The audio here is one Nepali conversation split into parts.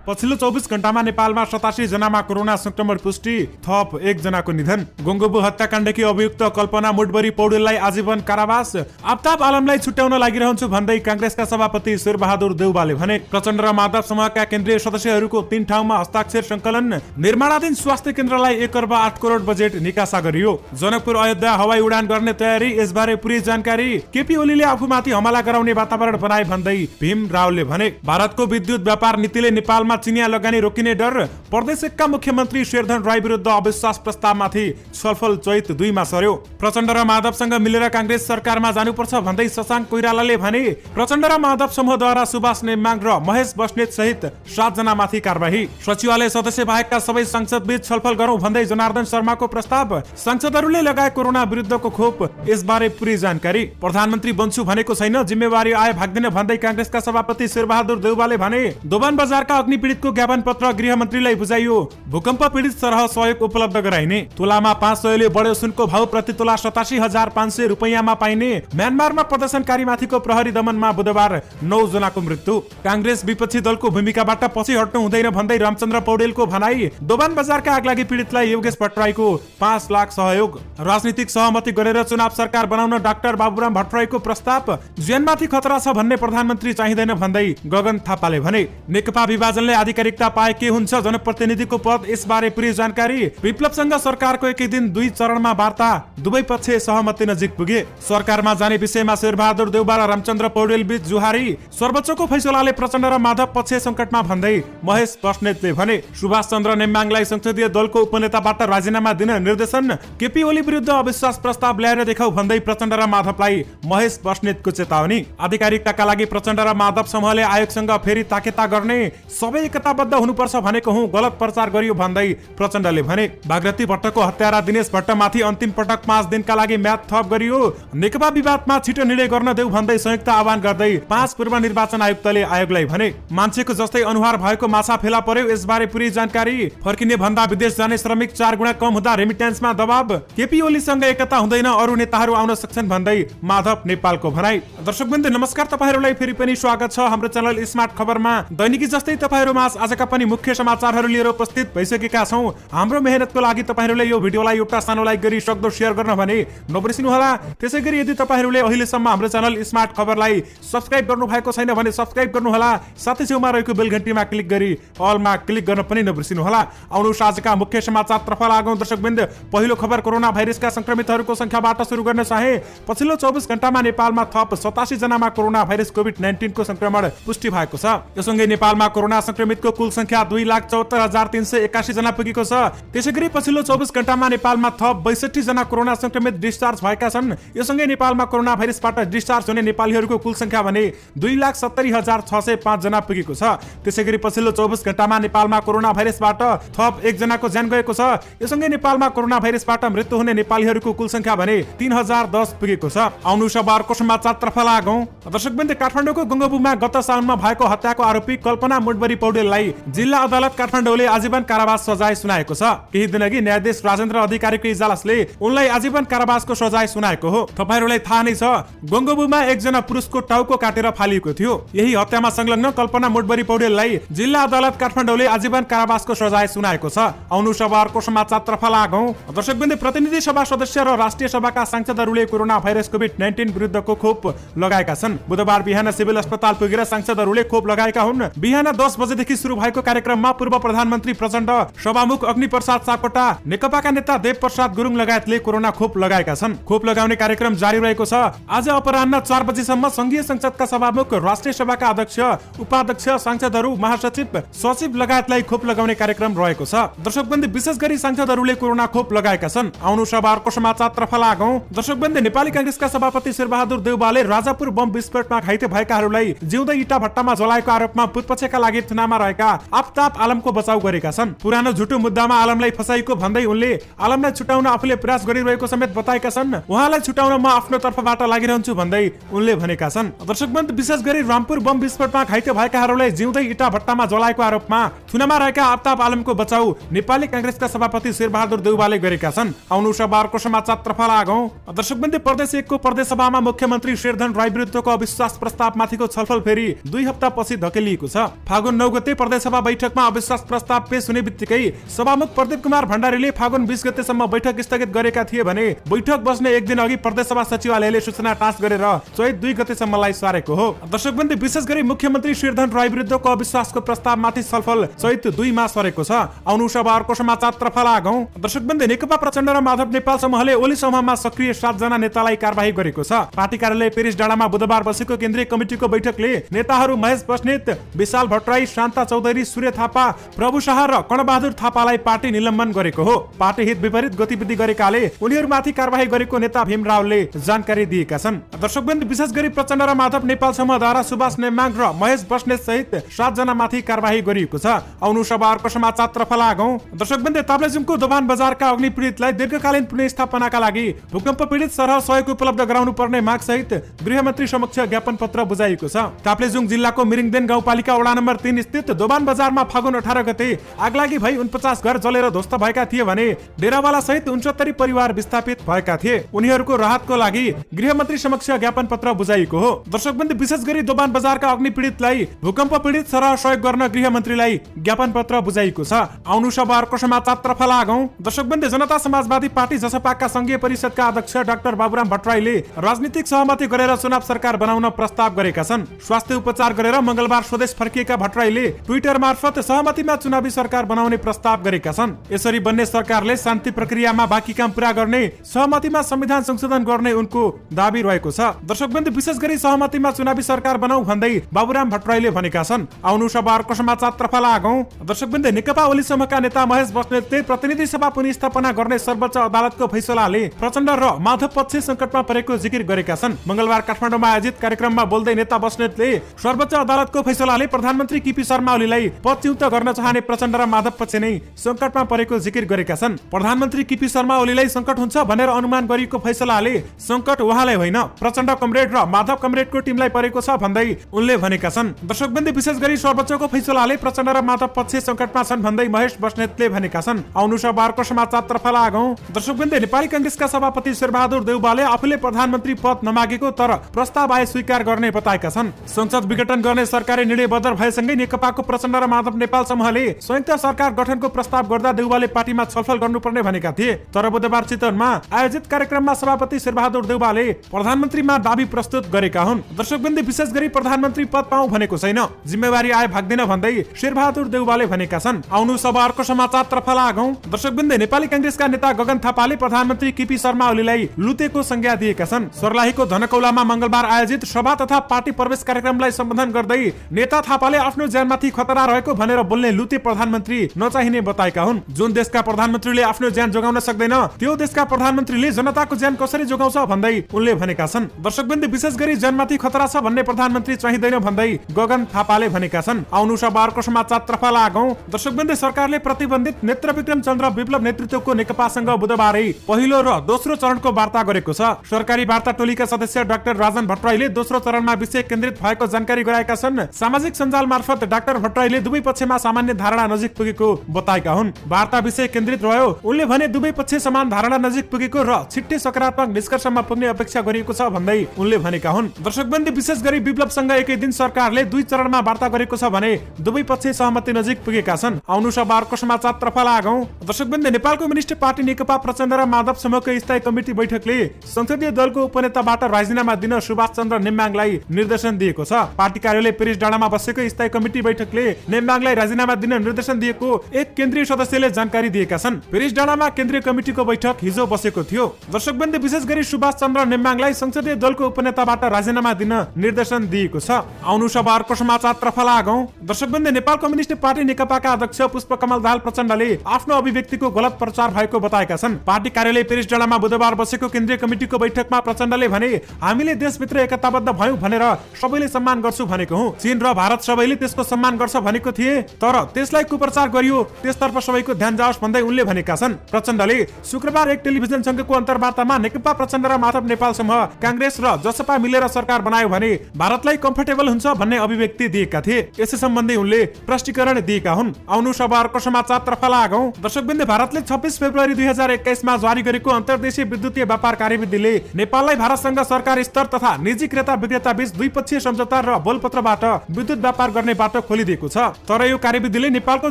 पछिल्लो 24 घण्टामा नेपालमा 87 जनामा कोरोना संक्रमण पुष्टि, थप 1 जनाको निधन। गंगोबु हत्याकाण्डकी अभियुक्त कल्पना मुडबरी पौडेललाई आजीवन कारावास। आफ्ताब आलमलाई छुट्याउन लागिरहन्छु भन्दै कांग्रेसका सभापति शेरबहादुर देउवाले भने। प्रचण्ड र माधव समूहका केन्द्रीय सदस्यहरूको 3 ठाउँमा हस्ताक्षर संकलन। निर्माणाधीन स्वास्थ्य केन्द्रलाई 1 अर्ब 8 करोड बजेट निकासा गरियो। जनकपुर अयोध्या हवाई उडान गर्ने तयारी, यसबारे पूरी जानकारी। केपी ओलीले आफूमाथि हमला गराउने वातावरण बनाए भन्दै भीम रावलले भने। भारतको विद्युत व्यापार नीतिले नेपालमा चिनिया लगानी रोकिने डर। प्रदेश 1 का मुख्यमन्त्री शेरधन राई विरुद्ध अविश्वास प्रस्तावमाथि छलफल चैत 2 मा सर्यो। प्रचण्ड र माधवसँग मिलेर कांग्रेस सरकारमा जानुपर्छ भन्दै शशाङ्क कोइरालाले भने। प्रचण्ड र माधव समूहद्वारा सुभाष नेमाङ र महेश बस्नेत सहित 7 जनामाथि कारबाही। सचिवालय सदस्य बाहेकका सबै सांसदबीच छलफल गरौं भन्दै जनार्दन शर्माको प्रस्ताव। सांसदहरूले लगाए कोरोना विरुद्धको खोप, यसबारे पूरी जानकारी। प्रधानमन्त्री बन्छु भनेको छैन, जिम्मेवारी आए भाग्दैन भन्दै कांग्रेसका सभापति शेरबहादुर देउवाले भने। दोभान बजारका अग्नि पीडितको ज्ञापन पत्र गृहमन्त्रीलाई बुझाइयो। भूकम्प पीडित सरह सहयोग उपलब्ध गराइने। तोलामा 500 ले बढ्यो सुनको भाउ, प्रति तोला 87,500 रुपैयाँमा पाइने। म्यानमारमा प्रदर्शनकारीमाथिको प्रहरी दमनमा बुधबार 9 जनाको मृत्यु। कांग्रेस विपक्षी दलको भूमिकाबाट पछि हट्नु हुँदैन भन्दै रामचन्द्र पौडेलको भनाई। दोभान बजारका आगलागी पीडितलाई योगेश भट्टराईको 5 लाख सहयोग। राजनीतिक सहमति गरेर चुनाव सरकार बनाउन डाक्टर बाबुराम भट्टराईको प्रस्ताव। ज्यानमाथि खतरा छ भन्ने प्रधानमन्त्री चाहिँदैन भन्दै गगन थापाले भने। नेकपा विभाजनले आधिकारिकता पाए के हुन्छ, जनप्रतिनिधिको पद, यसबारे पूरी जानकारी। विप्लवसँग सरकारको एकै दिन 2 चरणमा वार्ता, दुवै पक्ष सहमति नजिक पुगे। सरकारमा जाने विषयमा शेरबहादुर देउवा र रामचन्द्र पौडेल बीच जुहारी। सर्वोच्चको फैसलाले प्रचण्ड र माधव पक्ष संकटमा भन्दै महेश बस्नेतले भने। सुभाष चन्द्र नेमाङलाई संसदीय दलको उपनेताबाट राजीनामा दिन निर्देशन। केपी ओली विरुद्ध अविश्वास प्रस्ताव ल्याएर देखाउ भन्दै प्रचण्ड र माधवलाई महेश बस्नेतको चेतावनी। आधिकारिकताका लागि प्रचण्ड र माधव समूहले आयोगसँग फेरि ताकेता गर्ने। सबै एकताबद्ध हुनुपर्छ भनेको हुँ, गलत प्रचार गरियो भन्दै प्रचण्डले भने। भागरथी भट्टको हत्यारा दिनेश भट्टमाथि अन्तिम पटक 5 दिनका लागि म्याद थप गरियो। नेकपा विवादमा छिटो निर्णय गर्न देऊ भन्दै संयुक्त आह्वान गर्दै 5 पूर्व निर्वाचन आयुक्तले आयोगलाई भने। मान्छेको जस्तै अनुहार भएको माछा फेला पर्यो, यसबारे पूरी जानकारी। फर्किने भन्दा विदेश जाने श्रमिक 4 गुणा कम हुँदा रेमिटेन्समा दबाव। केपी ओलीसँग एकता हुँदैन, अरू नेताहरू आउन सक्छन् भन्दै माधव नेपालको भनाई। दर्शकवृन्द नमस्कार, तपाईहरुलाई फेरि पनि स्वागत छ हाम्रो च्यानल स्मार्ट खबरमा। दैनिकी जस्तै तपाईहरुमा आजका पनि मुख्य समाचारहरू लिएर उपस्थित भइसकेका छौं। हाम्रो मेहनतको लागि तपाईहरुले यो भिडियोलाई एउटा सानो लाइक गरी सक्दो शेयर गर्न भने नबिर्सिनु होला। त्यसैगरी यदि तपाईहरुले अहिलेसम्म हाम्रो च्यानल स्मार्ट खबरलाई सब्स्क्राइब गर्नु भएको छैन भने सब्स्क्राइब गर्नु होला। साथै छेउमा रहेको बेल घण्टीमा क्लिक गरी अलमा क्लिक गर्न पनि नबिर्सिनु होला। आउनुहोस् आजका मुख्य समाचारतर्फ लागौं। दर्शकवृन्द पहिलो खबर कोरोना भाइरसका संक्रमितहरूको संख्याबाट सुरु गर्न चाहे। पछिल्लो 24 घण्टामा नेपालमा थप 87 जनामा कोरोना भाइरस कोभिड-19 को संक्रमण पुष्टि भएको छ। यससँगै नेपालमा कोरोना संक्रमितको कुल संख्या 2,74,381 जना पुगेको छ। त्यसैगरी पछिल्लो 24 घण्टामा नेपालमा थप 62 जना कोरोना संक्रमित डिस्चार्ज भएका छन्। यससँगै नेपालमा कोरोना भाइरसबाट डिस्चार्ज हुने नेपालीहरूको कुल संख्या भने 2,70,605 जना पुगेको छ। त्यसैगरी पछिल्लो 24 घण्टामा नेपालमा कोरोना भाइरसबाट थप 1 जनाको ज्यान गएको छ। यससँगै नेपालमा कोरोना भाइरसबाट मृत्यु हुने नेपालीहरूको कुल संख्या भने 3,010 पुगेको छ। आउनुहोस् अब अर्को समाचारतर्फ लागौं। दर्शकवृन्द काठमाडौँको गंगोबुमा गत साउनमा भएको हत्याको आरोपी कल्पना मुडबरी पौडेललाई जिल्ला अदालत काठमाडौँले आजीवन कारावास सजाय सुनाएको छ। केही दिनअघि न्यायाधीश राजेन्द्र अधिकारीको इजलासले उनलाई आजीवन कारावासको सजाय सुनाएको हो। तपाईहरुलाई थाहा नै छ, गंगोबुमा 1 जना पुरुषको टाउको काटेर फालिएको थियो। यही हत्यामा संलग्न कल्पना मुडबरी पौडेललाई जिल्ला अदालत काठमाडौँले आजीवन कारावासको सजाय सुनाएको छ। आउनुहोस् अब अर्को समाचारतर्फ लागौं। दर्शकवृन्द प्रतिनिधि सभा सदस्य र राष्ट्रिय सभाका सांसदहरूले कोरोना भाइरस कोभिड-19 विरुद्धको खोप लगाएका छन्। बुधबार बिहान सिभिल अस्पताल पुगेर सांसदहरूले खोप लगाएका हुन्। बिहान 10 बजेदेखि सुरु भएको कार्यक्रममा पूर्व प्रधानमन्त्री प्रचण्ड, सभामुख अग्निप्रसाद सापकोटा, नेकपाका नेता देव प्रसाद गुरुङ लगायतले कोरोना खोप लगाएका छन्। खोप लगाउने कार्यक्रम जारी रहेको छ। आज अपराह्न 4 बजेसम्म संघीय संसदका सभामुख, राष्ट्रिय सभाका अध्यक्ष, उपाध्यक्ष, सांसदहरू, महासचिव, सचिव लगायतलाई खोप लगाउने कार्यक्रम रहेको छ। दर्शकवृन्द विशेष गरी सांसदहरूले कोरोना खोप लगाएका छन्। आउनुहोस् अब अर्को समाचारतर्फ लागौं। दर्शकवृन्द नेपाली कांग्रेसका सभापति शेरबहादुर देउवाले राजापुर बम विस्फोटमा घाइते भएकाहरूलाई जिउँदै इटा भट्टामा जलाएको आरोपमा पूर्वपक्षका लागि थुनामा रहेका आफ्ताब आलमको बचाउ गरेका छन्। पुरानो झुटो मुद्दामा आलमलाई फसाइको भन्दै उनले आलमलाई छुटाउन आफूले प्रयास गरिरहेको समेत बताएका छन्। उहाँलाई छुटाउन म आफ्नो तर्फबाट लागिरहन्छु भन्दै उनले भनेका छन्। दर्शकवृन्द, विशेष गरी रामपुर बम विस्फोटमा घाइते भएकाहरूलाई जिउँदै इटा भट्टामा जलाएको आरोपमा थुनामा रहेका आफ्ताब आलमको बचाउ नेपाली कांग्रेसका सभापति शेरबहादुर देउवाले गरेका छन्। आउनु सभाको समाचारतर्फ लागौं। दर्शकवृन्द, प्रदेश 1 को प्रदेश सभामा मुख्यमन्त्री शेरधन राई विरुद्धको अविश्वास प्रस्तावमाथिको छलफल फेरि 2 हप्तापछि धकेलिएको छ। फागुन 9 गते प्रदेश सभा बैठकमा अविश्वास प्रस्ताव पेश हुने बित्तिकै सभामुख प्रदीप कुमार भण्डारीले फागुन 20 गतेसम्म बैठक स्थगित गरेका थिए भने बैठक बस्ने एक दिन अघि प्रदेश सभा सचिवालयले सूचना टाँस गरेर चैत 2 गतेसम्मलाई सारेको हो। दर्शकवृन्द, विशेष गरी मुख्यमन्त्री शेरधन राई विरुद्धको अविश्वासको प्रस्तावमाथि छलफल चैत 2 मा सरेको छ। आउनु सभाको समाचारतर्फ लागौं। दर्शकवृन्द, नेकपा प्रचण्ड र माधव नेपाल समूहले ओली समूहमा सक्रिय 7 जना नेतालाई कारबाही गरेको छ। पार्टी कार्यालय पेरिस डाँडामा बुधबार बसेको केन्द्रीय कमिटिको बैठकले नेताहरू महेश बस्नेत, विशाल भट्टराई, शान्ता चौधरी, सूर्य थापा, प्रभु शाह र कर्णबहादुर थापालाई पार्टी निलम्बन गरेको हो। पार्टी हित विपरीत गतिविधि गरेकाले उनीहरूमाथि कारबाही गरेको नेता भीम रावलले जानकारी दिएका छन्। दर्शकवृन्द, विशेष गरी प्रचण्ड र माधव नेपाल समूहद्वारा सुभाष नेमाङ र महेश बस्नेत सहित 7 जना माथि कारबाही गरिएको छ। आउनु सभाको समाचारतर्फ लागौं। दर्शकवृन्द, ताप्लेजुङको दोभान बजारका अग्नि पीडितलाई दीर्घकालीन पुनर्स्थापनाका लागि भूकम्प पीडित सरह सहयोग उपलब्ध गराउनु पर्ने माग सहित गृहमन्त्री समक्ष ज्ञापन पत्र बुझाइएको छ। ताप्लेजुङ जिल्लाको मिरिङदेन गाउँपालिका वडा नम्बर 3 स्थित दोभान बजारमा फागुन 18 गते आगलागी भई 49 घर जलेर ध्वस्त भएका थिए भने डेरावाला सहित 69 परिवार विस्थापित भएका थिए। उनीहरूको राहतको लागि गृहमन्त्री समक्ष ज्ञापन पत्र बुझाइएको हो। दर्शकवृन्द, विशेष गरी दोभान बजारका अग्नि पीडितलाई भूकम्प पीडित सरह सहयोग गर्न गृहमन्त्रीलाई ज्ञापन पत्र बुझाइएको छ। आउनु सभाको समाचारतर्फ लागौं। दर्शकवृन्द, जनता समाजवादी पार्टी जसपाका संघीय परिषदका अध्यक्ष डाक्टर बाबुराम भट्टराईले राजनीतिक सहमति गरेर चुनाव सरकार बनाउन प्रस्ताव गरेका छन्। स्वास्थ्य उपचार गरेर मंगलबार स्वदेश फर्किएका भट्टराईले ट्विटर मार्फत सहमतिमा चुनावी सरकार बनाउने प्रस्ताव गरेका छन्। यसरी बन्ने सरकारले शान्ति प्रक्रियामा बाँकी काम पूरा गर्ने, सहमतिमा संविधान संशोधन गर्ने उनको दाबी रहेको छ। दर्शकवृन्द, विशेष गरी सहमतिमा चुनावी सरकार बनाऊ भन्दै बाबुराम भट्टराईले भनेका छन्। आउनु सभाको समाचारतर्फ लागौं। दर्शकवृन्द, नेकपा ओली समूहका नेता महेश बस्नेतले प्रतिनिधि सभा पुनर्स्थापना गर्ने सर्वोच्च अदालतको फैसलाले प्रचण्ड र माधव पक्ष संकटमा परेको जिकिर गरेका छन्। मंगलबार काठमाडौँमा आयोजित कार्यक्रममा बोल्दै नेता बस्नेतले सर्वोच्च अदालतको फैसलाले प्रधानमन्त्री केपी शर्मा ओलीलाई पदच्युत गर्न चाहने प्रचण्ड र माधव पक्ष नै संकटमा परेको जिकिर गरेका छन्। प्रधानमन्त्री केपी शर्मा ओलीलाई संकट हुन्छ भनेर अनुमान गरिएको फैसलाले संकट उहाँलाई होइन, प्रचण्ड कमरेड र माधव कमरेडको टिमलाई परेको छ भन्दै उनले भनेका छन्। दर्शकवृन्द, विशेष गरी सर्वोच्चको फैसलाले प्रचण्ड र माधव पक्ष संकटमा छन् भन्दै महेश बस्नेतले भनेका छन्। आउनु सभाको समाचारतर्फ लागौं। दर्शकवृन्द, नेपाली कांग्रेसका सभापति शेरबहादुर देउवाले आफूले प्रधानमन्त्री पद नमागेको तर प्रस्ताव आए स्वीकार गर्ने बताएका छन्। संसद विघटन गर्ने सरकारी निर्णय बदर भएसँगै नेकपाको प्रचण्ड र माधव नेपाल समूहले संयुक्त सरकार गठनको प्रस्ताव गर्दा देउवाले पार्टीमा छलफल गर्नुपर्ने भनेका थिए। तर बुधबार चितवनमा आयोजित कार्यक्रममा सभापति शेरबहादुर देउवाले प्रधानमन्त्रीमा दाबी प्रस्तुत गरेका हुन्। दर्शकवृन्द, विशेष गरी प्रधानमन्त्री पद पाऊ भनेको छैन, जिम्मेवारी आए भाग्दैन भन्दै शेरबहादुर देउवाले भनेका छन्। आउनु सभाको समाचारतर्फ लागौं। दर्शकवृन्द, नेपाली कांग्रेसका नेता गगन थापाले प्रधानमन्त्री केपी शर्मा ओलीलाई लुतेको संज्ञा दिएका छन्। सर्लाहीको धनकौलामा मंगलबार आयोजित सभा तथा पार्टी प्रवेश कार्यक्रमलाई सम्बोधन गर्दै नेता थापाले आफ्नो ज्यानमाथि खतरा रहेको भनेर बोल्ने लुते प्रधानमन्त्री नचाहिने बताएका हुन्। जुन देशका प्रधानमन्त्रीले आफ्नो ज्यान जोगाउन सक्दैन त्यो देशका प्रधानमन्त्रीले जनताको ज्यान कसरी जोगाउँछ भन्दै उनले भनेका छन्। दर्शकवृन्द, विशेष गरी ज्यानमाथि खतरा छ भन्ने प्रधानमन्त्री चाहिँदैन भन्दै गगन थापाले भनेका छन्। आउनु सभाको समाचारतर्फ लागौं। दर्शकवृन्द, सरकारले प्रतिबन्धित नेत्र विक्रम चन्द्र विप्लव नेतृत्वको नेकपासँग बुधबारै पहिलो र दोस्रो चरणको वार्ता गरेको छ। सरकारी वार्ता टोलीका सदस्य डाक्टर राजन भट्टराईले दोस्रो चरणमा विषय केन्द्रित भएको जानकारी गराएका छन्। सामाजिक सञ्जाल मार्फत डाक्टर भट्टराईले दुवै पक्षमा सामान्य धारणा नजिक पुगेको बताएका हुन्। वार्ता विषय केन्द्रित रह्यो। उनले भने दुवै पक्ष समान धारणा नजिक पुगेको र छिट्टै सकारात्मक निष्कर्षमा पुग्ने अपेक्षा गरिएको छ भन्दै उनले भनेका हुन्। दर्शकवृन्द, विशेष गरी विप्लवसँग एकै दिन सरकारले 2 चरणमा वार्ता गरेको छ भने दुवै पक्ष सहमति नजिक पुगेका छन्। आउनु सभाको समाचारतर्फ लागौं। दर्शकवृन्द, नेपाल कम्युनिस्ट पार्टी नेकपा प्रचण्ड र माधव समूहको स्थायी कमिटी बैठकले संसदीय दलको उपनेताबाट राजीनामा दिन सुभाष चन्द्र नेम्बाङलाई निर्देशन दिएको छ। पार्टी कार्यालय पेरिस डाँडामा बसेको स्थायी कमिटी बैठकले नेम्बाङलाई राजीनामा दिन निर्देशन दिएको एक केन्द्रीय सदस्यले जानकारी दिएका छन्। पेरिस डाँडामा केन्द्रीय कमिटीको बैठक हिजो बसेको थियो। दर्शकवृन्द, विशेष गरी सुभाष चन्द्र नेम्बाङलाई संसदीय दलको उपनेताबाट राजीनामा दिन निर्देशन दिएको छ। आउनु सभाको समाचारतर्फ लागौं। दर्शकवृन्द, नेपाल कम्युनिस्ट पार्टी नेकपाका अध्यक्ष पुष्पकमल दाहाल प्रचण्डले आफ्नो अभिव्यक्तिको गलत प्रचार भएको बताएका छन्। पार्टी कार्यालय पेरिस डाँडामा बुधबार बसेको केन्द्रीय कमिटीको बैठकमा प्रचण्डले भने हामीले देशभित्र एकताबद्ध भयौं भनेर सबैले सम्मान गर्छु भनेको हुँ। चीन र भारत सबैले त्यसको सम्मान गर्छ भनेको थिए, तर त्यसलाई कुप्रचार गरियो त्यसतर्फ सबैको ध्यान जाओस् भन्दै उनले भनेका छन्। प्रचण्डले शुक्रबार एक टेलिभिजन संघको अन्तर्वार्तामा नेकपा प्रचण्ड र माधव नेपाल समूह, कांग्रेस र जसपा मिलेर सरकार बनायो भने भारतलाई कम्फर्टेबल हुन्छ भन्ने अभिव्यक्ति दिएका थिए। यसै सम्बन्धी उनले प्रष्टीकरण दिएका हुन्। आउनु अब अर्को समाचारतर्फ लागौं। दर्शकवृन्द, भारतले 26 फेब्रुअरी 2021 मा जारी गरेको अन्तर्देशीय विद्युतीय व्यापार कार्यविधिले नेपाललाई भारतसँग सरकार स्तर तथा निजी क्रेता विक्रेता बीच द्विपक्षीय सम्झौता र बोलपत्रबाट विद्युत व्यापार गर्ने बाटो खोलिदिएको छ। तर यो कार्यविधिले नेपालको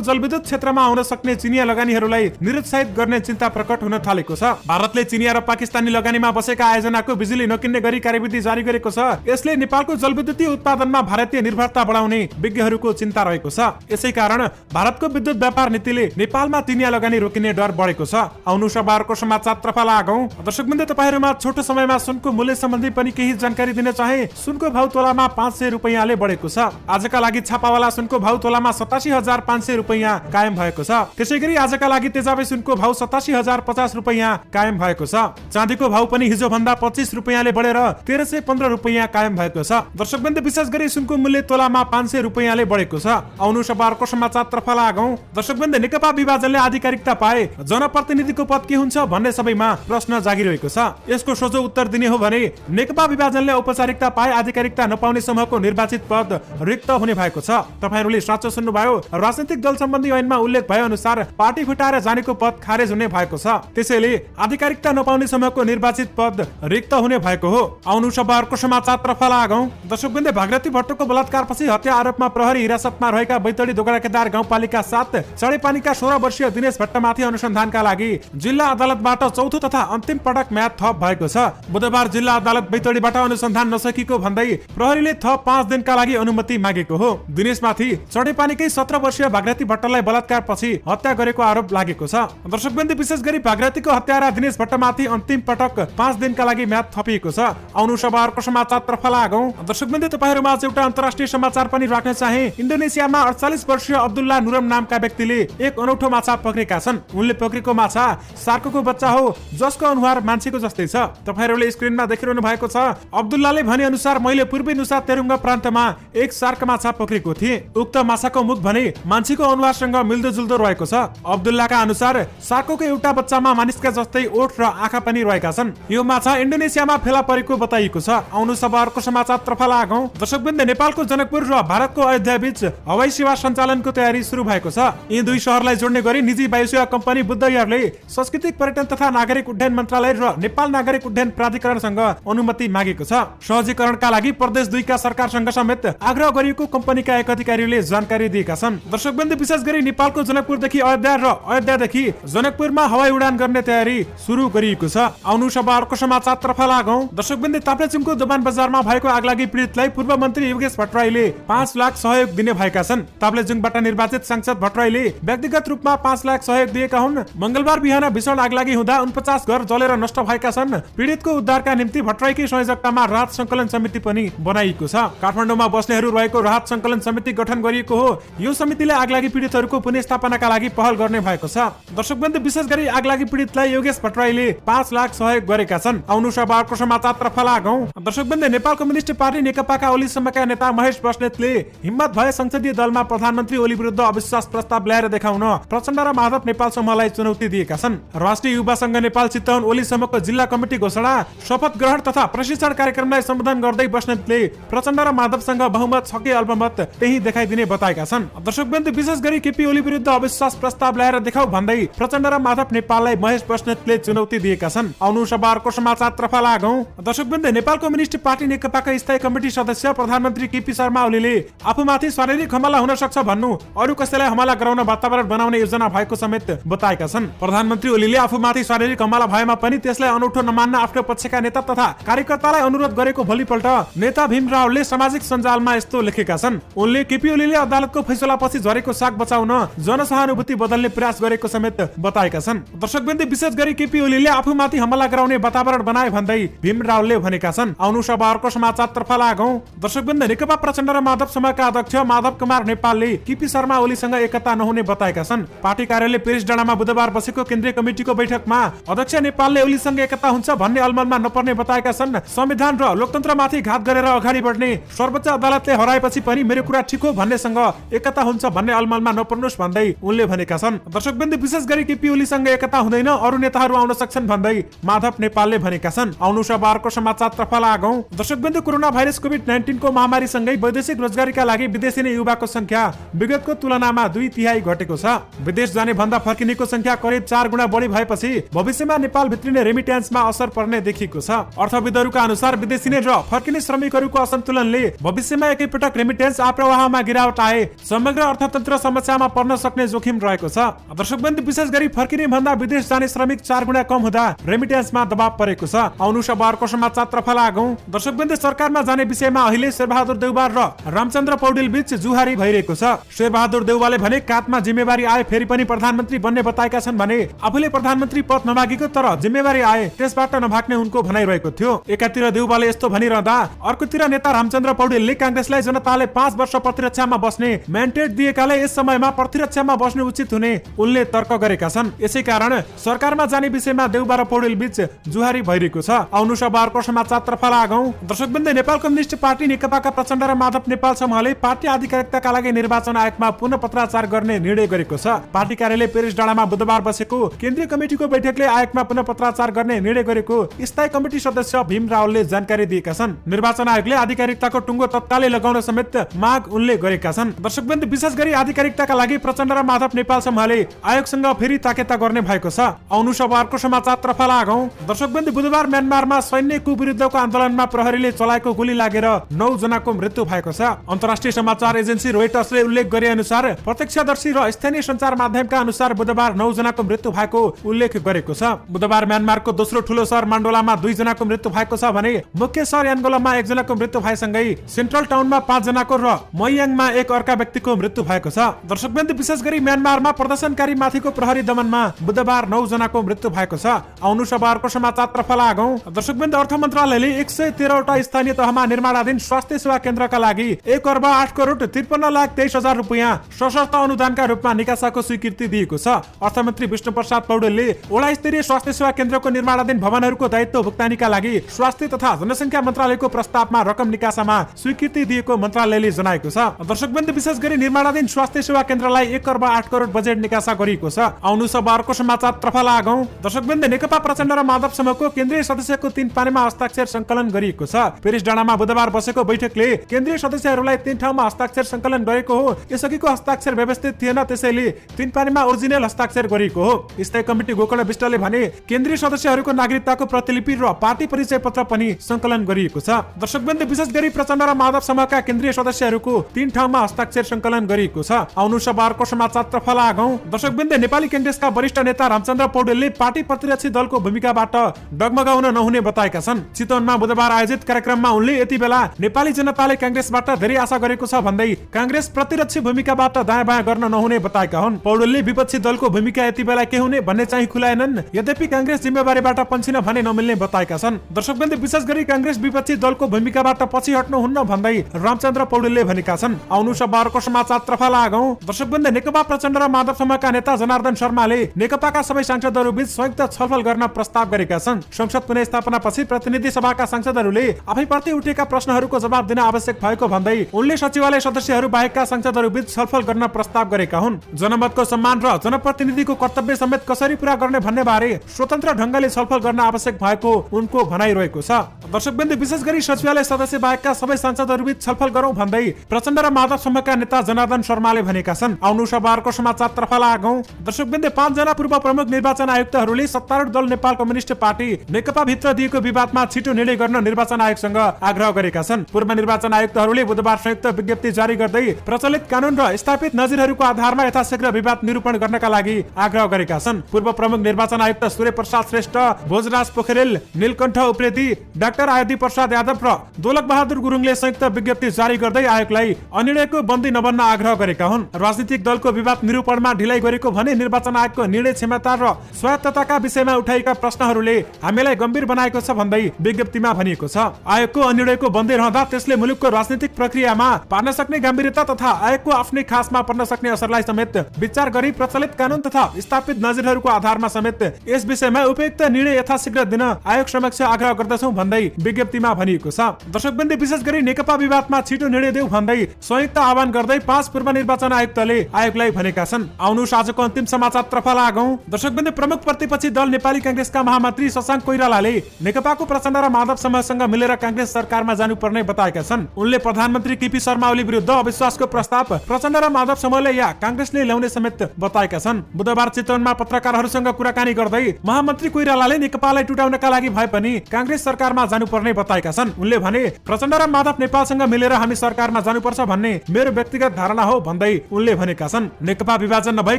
जलविद्युत क्षेत्रमा आउन सक्ने चिनिया लगानीहरूलाई निरुत्साहित गर्ने चिन्ता प्रकट हुन थालेको छ। भारतले चिनिया र पाकिस्तानी लगानीमा बसेका आयोजनाको बिजुली नकिन्ने गरी कार्यविधि जारी गरेको छ। यसले नेपालको जलविद्युतीय उत्पादनमा भारतीय निर्भरता बढाउने विज्ञहरूको चिन्ता रहेको छ। यसै कारण भारतको विद्युत व्यापार नीतिले नेपालमा चिनिया लगानी रोकिने डर बढेको छ। आउनु सबारको समाचारतर्फ लागौं। दर्शकवृन्द, तपाईहरुमा छोटो समयमा सुनको मूल्य सम्बन्धी पनि केही जानकारी दिन चाहे। सुनको भाउ तोलामा 500 रुपैयाँले बढेको छ। आजका लागि छापावाला सुनको भाउ तोलामा 87,500 रुपैयाँ कायम भएको छ। त्यसैगरी आजका लागि तेजाबी सुनको भाउ 87,050 रुपैयाँ कायम भएको छ। चाँदीको भाउ पनि हिजो भन्दा 25 रुपैयाँले बढेर 1315 रुपैयाँ कायम भएको छ। दर्शकवृन्द, विशेष गरी सुनको मूल्य तोलामा 500 रुपैयाँले बढेको छ। आउनु सबारको समाचारतर्फ लागौं। दर्शकवृन्द, नेकपा विभाजनले आधिकारिकता पाए जनप्रतिनिधिको पद के हुन्छ भन्ने सबैमा प्रश्न जागिरहेको छ। यसको सोझो उत्तर दिने हो भने नेकपा विभाजनले औपचारिकता पाए आधिकारिकता नपाउने समूहको निर्वाचित पद रिक्त हुने भएको छ। तपाईहरुले साँचो सुन्नुभयो। राजनीतिक दल सम्बन्धी ऐनमा उल्लेख भए अनुसार पार्टी फुटाएर जानेको पद खारेज हुने भएको छ। त्यसैले आधिकारिकता नपाउने समूहको निर्वाचित पद रिक्त हुने भएको हो। आउनु सबारको समाचारतर्फ लागौं। दर्शकवृन्द, भागरथी भट्टको बलात्कारपछि हत्या आरोपमा प्रहरी हिरासतमा रहेका बैतडी दोगडाकेदार गाउँपालिका 7 चढेपानीका 16 वर्षीय दिनेश भट्टमाथि अनुसन्धानका लागि जिल्ला अदालतबाट चौथो तथा अन्तिम पटक म्याद थप भएको छ। बुधबार जिल्ला अदालत बैतडीबाट अनुसन्धान नसकेको भन्दै प्रहरीले थप 5 दिनका लागि अनुमति मागेको हो। दिनेशमाथि चढेपानीकै 17 वर्षीय भागरथी भट्टलाई बलात्कारपछि हत्या गरेको आरोप लागेको छ। दर्शकवृन्द, विशेष गरी भागरथीको हत्यारा दिनेश भट्टमाथि अन्तिम पटक 5 दिनका लागि म्याद थपिएको छ। आउनु सबारको समाचारतर्फ लागौं। दर्शकवृन्द, तपाईहरुमा एउटा अन्तर्राष्ट्रिय समाचार पनि राख्न चाहे। इन्डोनेसियामा 48 वर्षीय अब्दुल्ला नुरम नामका व्यक्तिले एक अनौठो माछा पक्रेका छन्। उनले पक्रेको माछा सार्कको बच्चा हो, जसको अनुहार मान्छेको जस्तै छ। तपाईहरुले स्क्रिनमा देखिरहनु भएको छ। अब्दुल्लाले भने अनुसार मैले पूर्वी नुसा तेरुङ्ग प्रान्तमा एक सार्क माछा पक्रेको थिएँ। उक्त माछाको मुख भने मान्छेको अनुहारसँग मिल्दोजुल्दो रहेको छ। अब्दुल्लाका अनुसार सार्कको एउटा बच्चामा मानिसका जस्तै ओठ र आँखा पनि रहेका छन्। यो माछा इन्डोनेसियामा फेला परेको बताइएको छ। आउनु सबारको समाचारतर्फ लागौं। दर्शकवृन्द, नेपालको जनकपुर र भारतको अयोध्या बीच हवाई सेवा सञ्चालनको तयारी सुरु भएको छ। यी दुई शहरलाई जोड्ने गरी निजी वायुसेवा कम्पनी बुद्ध एयरले सांस्कृतिक पर्यटन तथा नागरिक उड्डयन मन्त्रालय र नेपाल नागरिक उड्डयन प्राधिकरणसँग अनुमति मागेको छ। सहजीकरणका लागि प्रदेश 2 का सरकारसँग समेत आग्रह गरिएको कम्पनीका एक अधिकारीले जानकारी दिएका छन्। दर्शकवृन्द, विशेष गरी नेपालको जनकपुरदेखि अयोध्या र अयोध्यादेखि जनकपुरमा हवाई उडान गर्ने तयारी सुरु गरिएको छ। आउनु सबारको समाचारतर्फ लागौं। दर्शकवृन्द, ताप्लेजुङको दोभान बजारमा भएको आगलागी पीडितलाई पूर्व मन्त्री योगेश भट्टराईले 5 लाख सहयोग दिने भएका छन्। ताप्लेजुङबाट निर्वाचित सांसद भट्टराईले व्यक्तिगत रूपमा 5 लाख सहयोग दिएका हुन्। मंगलबार बिहान भीषण आगलागी हुँदा 49 घर जलेर नष्ट भएका छन्। पीडितको उद्धारका निम्ति भट्टराईकै संयोजकतामा राहत संकलन समिति पनि बनाइएको छ। काठमाडौँमा बस्नेहरू रहेको राहत संकलन समिति गठन गरिएको हो। यो समितिले आगलागी पीडितहरूको पुनर्स्थापनाका लागि पहल गर्ने भएको छ। दर्शकवृन्द, विशेष गरी आगलागी पीडितलाई योगेश भट्टराईले 5 लाख सहयोग गरेका छन्। आउनु सबारको समाचारतर्फ लागौं। दर्शकवृन्द, नेपाल कम्युनिस्ट पार्टी नेकपाका ओलीसम्मका नेता महेश बस्नेतले हिम्मत भए संसदीय दलमा प्रधानमन्त्री ओली विरुद्ध अविश्वास प्रस्ताव ल्याएर देखाउन प्रचण्ड र माधव नेपाल समूहलाई चुनौती दिएका छन्। राष्ट्रिय युवा संघ नेपाल चितवन ओलीसम्मको जिल्ला कमिटी घोषणा, शपथ ग्रहण तथा प्रशिक्षण कार्यक्रमलाई सम्बोधन गर्दै बस्नेतले प्रचण्ड र माधवसँग बहुमत छ कि अल्पमत त्यही देखाइदिने बताएका छन्। दर्शकवृन्द, विशेष गरी केपी ओली विरुद्ध अविश्वास प्रस्ताव ल्याएर देखाउ भन्दै प्रचण्ड र माधव नेपाललाई महेश बस्नेतले चुनौती दिएका छन्। आउनु सबारको समाचारतर्फ लागौं। दर्शकवृन्द, नेपाल कम्युनिस्ट पार्टी नेकपाका स्थायी कमिटी सदस्य प्रधानमन्त्री केपी शर्मा ओलीले आफूमाथि शारीरिक हमला हुन सक्छ भन्नु, अरू कसैलाई हमला गराउन वातावरण बनाउने योजना भएको समेत बताएका छन्। प्रधानमन्त्री ओलीले आफूमाथि शारीरिक हमला भएमा पनि त्यसलाई अनौठो नमान्न आफ्नो पक्षका नेता तथा कार्यकर्तालाई अनुरोध गरेको भोलिपल्ट नेता भीम रावलले सामाजिक सञ्जालमा यस्तो लेखेका छन्। उनले केपी ओलीले अदालतको फैसलापछि झरेको साग बचाउन जनसहानुभूति बदल्ने प्रयास गरेको समेत बताएका छन्। दर्शकवृन्द, विशेष गरी केपी ओलीले आफूमाथि हमला गराउने वातावरण बनाए भन्दै भीम रावलले भनेका छन्। आउनु सबारको समाचारतर्फ लागौं। दर्शकवृन्द, नेकपा प्रचण्ड र माधव समूहका अध्यक्ष माधव कुमार नेपालले केपी शर्मा ओलीसँग एकता नहुने बताएका छन्। पार्टी कार्यालय पेरिस डाँडामा बुधबार बसेको केन्द्रीय कमिटीको बैठकमा अध्यक्ष नेपालले ओलीसँग एकता हुन्छ भन्ने अलमलमा नपर्ने बताएका छन्। संविधान र लोकतन्त्रमाथि घात गरेर अगाडि बढ्ने सर्वोच्च अदालतले हराएपछि पनि मेरो कुरा ठिक हो भन्नेसँग एकता हुन्छ हुन्छ भन्ने अलमलमा नपर्नुस् भन्दै उनले भनेका छन्। दर्शकबिन्दु विशेष गरी केपी ओलीसँग एकता हुँदैन, अरू नेताहरू आउन सक्छन् भन्दै माधव नेपालले भनेका छन्। आउनुस अब अर्को समाचारतर्फ लागौं। दर्शकबिन्दु कोरोना भाइरस कोभिड-19 को महामारी सँगै वैदेशिक रोजगारीका लागि विदेशी नै युवाको संख्या विगतको तुलनामा 2/3 घटेको छ। विदेश जाने भन्दा फर्किनेको संख्या करिब 4 गुणा बढी भएपछि भविष्यमा नेपाल भित्रिने रेमिट्यान्समा असर पर्ने देखिएको छ। अर्थविदहरूका अनुसार विदेशी र फर्किने श्रमिकहरूको असन्तुलनले भविष्यमा एकैपटक रेमिट्यान्स आप्रवाहमा गिरावट आए समग्र अर्थतन्त्र समस्यामा पर्न सक्ने जोखिम रहेको छ। दर्शकबिन्दु विशेष गरी फर्किने भन्दा विदेश जाने श्रमिक 4 गुणा कम हुँदा रेमिट्यान्समा दबाव परेको छ। आउनुस अब अर्को समाचारतर्फ लागौं। दर्शकबिन्दु सरकारमा जाने विषयमा अहिले शेरबहादुर देउवा र रामचन्द्र पौडेल बीच जुहारी भइरहेको छ। शेरबहादुर देउवाले भने काँधमा जिम्मेवारी आए फेरि पनि प्रधानमन्त्री बन्ने बताएका छन् भने आफूले प्रधानमन्त्री पद नमागेको तर जिम्मेवारी आए त्यसबाट नभाग्ने उनको भनाइरहेको थियो। एकातिर देउवाले यस्तो भनिरहँदा अर्कोतिर नेता रामचन्द्र पौडेलले कांग्रेसलाई जनताले 5 वर्ष प्रतिरक्षामा बस्ने म्यान्डेट दिएकाले यस समयमा प्रतिरक्षामा बस्ने उचित हुने उनले तर्क गरेका छन्। यसैकारण सरकारमा जाने विषयमा देउवा र पौडेल बीच जुहारी भइरहेको छ। आउनुस अब अर्को समाचारतर्फ लागौं। दर्शकबिन्दु नेपाल कम्युनिस्ट पार्टी नेकपाका प्रचण्ड र माधव नेपाल समूहले पार्टी आधिकारिकताका लागि निर्वाचन आयोगमा पुनः पत्राचार गर्ने निर्णय गरेको छ। पार्टी कार्यालय पेरिस डाँडामा बुधबार बसेको केन्द्रीय कमिटिको बैठकले आयोगमा पुनः पत्राचार गर्ने निर्णय गरेको स्थायी कमिटी सदस्य भीम रावलले जानकारी दिएका छन्। निर्वाचन आयोगले आधिकारिकताको टुङ्गो तत्कालै लगाउन समेत माग उनले गरेका छन्। दर्शकबिन्दु विशेष गरी आधिकारिकताका लागि प्रचण्ड र माधव नेपाल समूहले आयोगसँग फेरि ताकेता गर्ने भएको छ। आउनुस अब अर्को समाचारतर्फ लागौं। दर्शकबिन्दु बुधबार म्यानमारमा सैन्य कु विरुद्धको आन्दोलनमा प्रहरीले चलाएको गोली लागेर 9 जनाको मृत्यु भएको छ। अन्तर्राष्ट्रिय समाचार एजेन्सी रोइटर्सले उल्लेख गरे अनुसार प्रत्यक्षदर्शी र स्थानीय सञ्चार माध्यमका अनुसार बुधबार 9 जनाको मृत्यु भएको उल्लेख गरेको छ। बुधबार म्यानमारको दोस्रो ठूलो सहर मान्डोलामा 2 जनाको मृत्यु भएको छ भने मुख्य सहर यान्गोलामा 1 जनाको मृत्यु भएसँगै सेन्ट्रल टाउनमा 5 जनाको र मयाङमा एक अर्का व्यक्तिको मृत्यु भएको छ। दर्शकबिन्दु विशेष गरी म्यानमारमा प्रदर्शनकारी माथिको प्रहरी दमनमा बुधबार 9 जनाको मृत्यु भएको छ। आउनुस अब अर्को समाचारतर्फ लागौं। दर्शकबिन्दु अर्थ मन्त्रालयले 113 वटा स्थानीय तहमा निर्माणाधीन स्वास्थ्य सेवा केन्द्रका लागि 1 अर्ब 8 करोड 53,23,000 रुपैयाँ सशर्त अनुदानका रूपमा निकासाको स्वीकृति दिएको छ। अर्थमन्त्री विष्णु प्रसाद पौडेलले वडा स्तरीय स्वास्थ्य सेवा केन्द्रको निर्माणाधीन भवनहरूको दायित्व भुक्तानीका लागि स्वास्थ्य तथा जनसङ्ख्या मन्त्रालयको प्रस्तावमा रकम निकासामा स्वीकृति दिएको मन्त्रालयले जनाएको छ। दर्शकबिन्दु विशेष गरी निर्माणाधीन स्वास्थ्य सेवा केन्द्रलाई 1 अर्ब 8 करोड बजेट निकासा गरिएको छ। आउनुस अब अर्को समाचारतर्फ लागौं। दर्शकबिन्दु नेकपा प्रचण्ड र माधव समूहको केन्द्रीय सदस्यको 3 पानीमा हस्ताक्षर संकलन गरिएको छ। पेरिस डाँडामा बुधबार बसेको बैठकले केन्द्रीय सदस्यहरूलाई 3 ठाउँमा हस्ताक्षर संकलन गरेको हो। यसअघिको हस्ताक्षर व्यवस्थित थिएन, त्यसैले 3 पानीमा ओरिजिनल हस्ताक्षर गरिएको हो। स्थायी कमिटी गोकर्ण विष्टले भने केन्द्रीय सदस्यहरूको नागरिकताको प्रतिलिपि र पार्टी परिचय पत्र पनि संकलन गरिएको छ। दर्शकबिन्दु विशेष गरी प्रचण्ड र माधव समूहका केन्द्रीय सदस्यहरूको 3 ठाउँमा हस्ताक्षर संकलन गरिएको छ। आउनुस अब अर्को समाचारतर्फ लागौं। दर्शकबिन्दु नेपाली कांग्रेसका वरिष्ठ नेता रामचन्द्र पौडेलले पार्टी प्रतिरक्षी दलको भूमिकाबाट डगमगाउन नहुने बताएका छन्। चितवनमा बुधबार आयोजित कार्यक्रममा उनले यति बेला नेपाली जनताले कांग्रेसबाट धेरै आशा गरेको छ भन्दै कांग्रेस प्रतिरक्षी भूमिकाबाट दायाँ बायाँ गर्न नहुने बताएका हुन्। पौडेलले विपक्षी दलको भूमिका यति बेला के हुने भन्ने चाहिँ खुलाएनन्, यद्यपि कांग्रेस जिम्मेवारीबाट पन्छिन भने नमिल्ने बताएका छन्। दर्शकबिन्दु विशेष गरी कांग्रेस विपक्षी दलको भूमिकाबाट पछि हट्नुहुन्न भन्दै रामचन्द्र पौडेलले भनेका छन्। आउनुस अब अर्को समाचारतर्फ लागौं। दर्शकबिन्दु नेकपा प्रचण्ड र माधव समूहका नेता जनार्दन शर्माले नेकपाका सबै सांसदहरू बीच संयुक्त छलफल गर्न प्रस्ताव गरेका छन्। संसद पुनर्स्थापना पछि प्रतिनिधि सभाका सांसदहरूले आफैप्रति उठेका प्रश्नहरूको जवाब दिन आवश्यक भएको भन्दै उनले सचिवालय सदस्यहरू बाहेकका सांसदहरू बीच छलफल गर्न प्रस्ताव गरेका हुन्। जनमतको सम्मान र जनप्रतिनिधिको कर्तव्य समेत कसरी पूरा गर्ने भन्ने बारे स्वतन्त्र ढंगले छलफल गर्न आवश्यक भएको उनको भनाइरहेको छ। दर्शकबिन्दु विशेष गरी सचिवालय सदस्य बाहेकका सबै सांसदहरू बीच छलफल गरौं भन्दै प्रचण्ड र माधव समूहका नेता जनार्दन शर्माले भनेका छन्। आउनुस अब अर्को समाचारतर्फ लागौं। दर्शकबिन्दु 5 जना पूर्व प्रमुख निर्वाचन आयुक्तहरूले सत्तारूढ दल नेपाल कम्युनिस्ट पार्टी नेकपा भित्र दिएको विवादमा छिटो निर्णय गर्न निर्वाचन आयोगसँग आग्रह गरेका छन्। पूर्व निर्वाचन आयुक्तहरूले बुधबार संयुक्त विज्ञप्ति जारी गर्दै प्रचलित कानून र स्थापित नजिरहरूको आधारमा यथाशीघ्र विवाद निरूपण गर्नका लागि आग्रह गरेका छन्। पूर्व प्रमुख निर्वाचन आयुक्त सूर्य प्रसाद श्रेष्ठ, भोजराज पोखरेल, नीलकण्ठ उप्रेती, डाक्टर आयदी प्रसाद यादव र दोलक बहादुर गुरुङले संयुक्त विज्ञप्ति जारी गर्दै आयोगलाई अनिर्णयको बन्दी नबन्न आग्रह गरेका हुन्। राजनीतिक दलको विवाद निरूपणमा ढिलाइ गरेको भने निर्वाचन आयोगको निर्णय क्षमता र स्वायत्तताका विषयमा उठाएका प्रश्नहरूले हामीलाई गम्भीर बनाएको छ भन्दै विज्ञप्तिमा भनिएको छ। आयोगको अनिर्णयको बन्दी रहँदा त्यसले मुलुकको राजनीतिक प्रक्रियामा पार्न सक्ने गम्भीरता तथा आयोगको आफ्नै खासमा पर्न सक्ने असरलाई समेत विचार गरी प्रचलित कानून तथा स्थापित नजिरहरूको आधारमा समेत यस विषयमा उपयुक्त निर्णय यथाशीघ्र दिन आयोग समक्ष आग्रह गर्दछौं भन्दै विज्ञप्तिमा भनिएको छ। दर्शकबिन्दु विशेष गरी नेकपा विवादमा छिटो निर्णय देऊ भन्दै संयुक्त आह्वान गर्दै 5 पूर्व निर्वाचन आयुक्तले आयोगलाई भनेका छन्। आउनुहोस् आजको अन्तिम समाचारतर्फ लागौं। दर्शकवृन्द, प्रमुख प्रतिपक्षी दल नेपाली कांग्रेसका महामन्त्री शशाङ्क कोइरालाले नेकपाको प्रचण्ड र माधव समूहसँग मिलेर कांग्रेस सरकारमा जानुपर्ने बताएका छन्। उनले प्रधानमन्त्री केपी शर्मा ओली विरुद्ध अविश्वासको प्रस्ताव प्रचण्ड र माधव समूहले या कांग्रेसले ल्याउने समेत बताएका छन्। बुधबार चितवनमा पत्रकारहरूसँग कुराकानी गर्दै महामन्त्री कोइरालाले नेकपालाई टुटाउनका लागि भए पनि कांग्रेस सरकारमा जानुपर्ने बताएका छन्। उनले भने, प्रचण्ड र माधव नेपालसँग मिलेर हामी सरकारमा जानुपर्छ भन्ने मेरो व्यक्तिगत धारणा हो भन्दै उनले भनेका छन्। नेकपा विभाजन नभई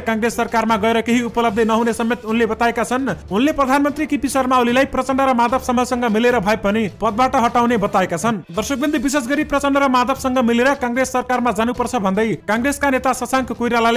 कांग्रेस सरकारमा गएर केही उपलब्धि नहुने समेत उनले बताएका छन्। उनले प्रधानमन्त्री केपी शर्मा ओलीलाई प्रचण्ड र माधव समूहसँग मिलेर भए पनि पदबाट हटाउने बताएका छन्। दर्शकवृन्द, विशेष गरी प्रचण्ड र माधवसँग मिलेर कांग्रेस सरकारमा जानुपर्छ भन्दै कांग्रेसका नेता शशाङ्क कोइरालाले